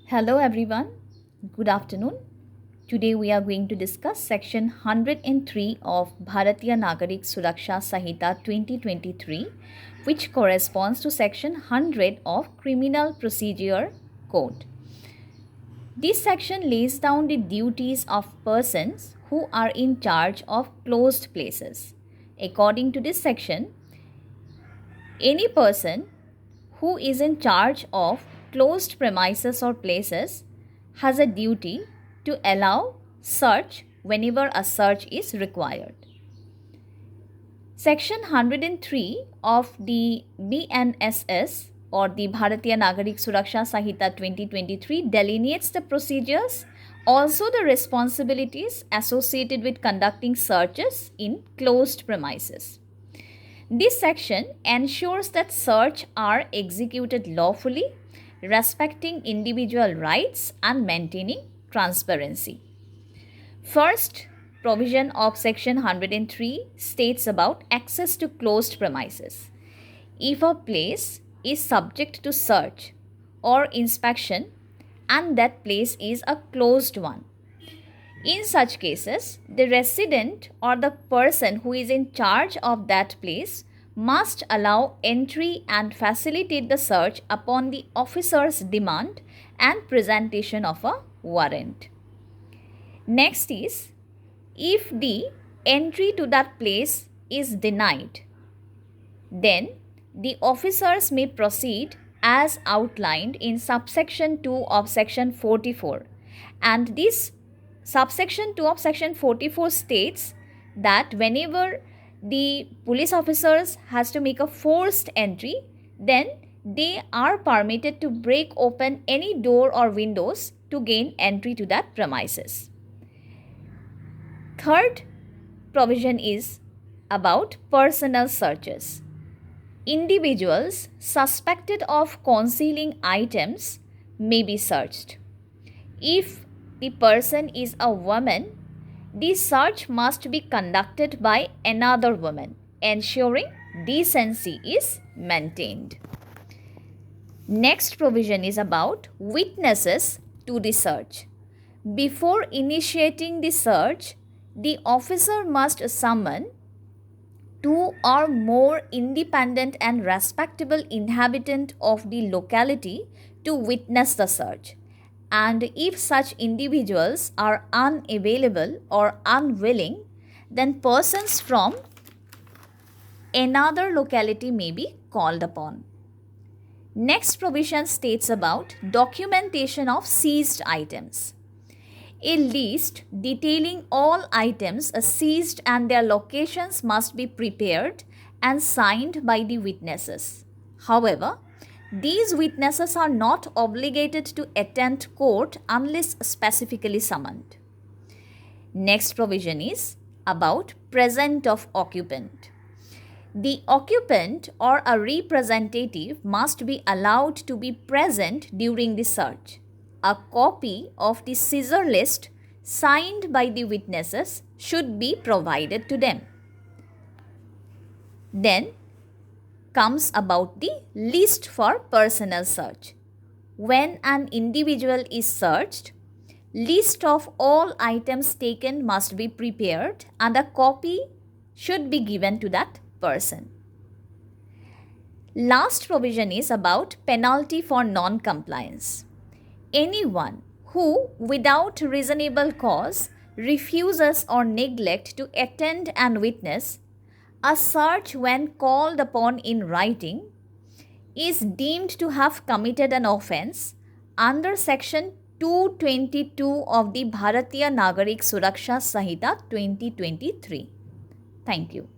Hello everyone, good afternoon. Today we are going to discuss section 103 of Bharatiya Nagarik Suraksha Sanhita 2023, which corresponds to section 100 of Criminal Procedure Code. This section lays down the duties of persons who are in charge of closed places. According to this section, any person who is in charge of closed premises or places has a duty to allow search whenever a search is required. Section 103 of the BNSS or the Bharatiya Nagarik Suraksha Sanhita 2023 delineates the procedures, also the responsibilities associated with conducting searches in closed premises. This section ensures that search are executed lawfully, respecting individual rights and maintaining transparency. First provision of section 103 states about access to closed premises. If a place is subject to search or inspection and that place is a closed one, in such cases, the resident or the person who is in charge of that place must allow entry and facilitate the search upon the officer's demand and presentation of a warrant. Next is, if the entry to that place is denied, then the officers may proceed as outlined in subsection 2 of section 44, and this subsection 2 of section 44 states that whenever the police officers has to make a forced entry, then they are permitted to break open any door or windows to gain entry to that premises. Third provision is about personal searches. Individuals suspected of concealing items may be searched. If the person is a woman, the search must be conducted by another woman, ensuring decency is maintained. Next provision is about witnesses to the search. Before initiating the search, the officer must summon two or more independent and respectable inhabitants of the locality to witness the search. And if such individuals are unavailable or unwilling, then persons from another locality may be called upon. Next provision states about documentation of seized items. A list detailing all items seized and their locations must be prepared and signed by the witnesses. However, these witnesses are not obligated to attend court unless specifically summoned. Next provision is about present of occupant. The occupant or a representative must be allowed to be present during the search. A copy of the seizure list signed by the witnesses should be provided to them. Then comes about the list for personal search. When an individual is searched, list of all items taken must be prepared and a copy should be given to that person. Last provision is about penalty for non-compliance. Anyone who, without reasonable cause, refuses or neglects to attend and witness a search when called upon in writing is deemed to have committed an offence under section 222 of the Bharatiya Nagarik Suraksha Sanhita 2023. Thank you.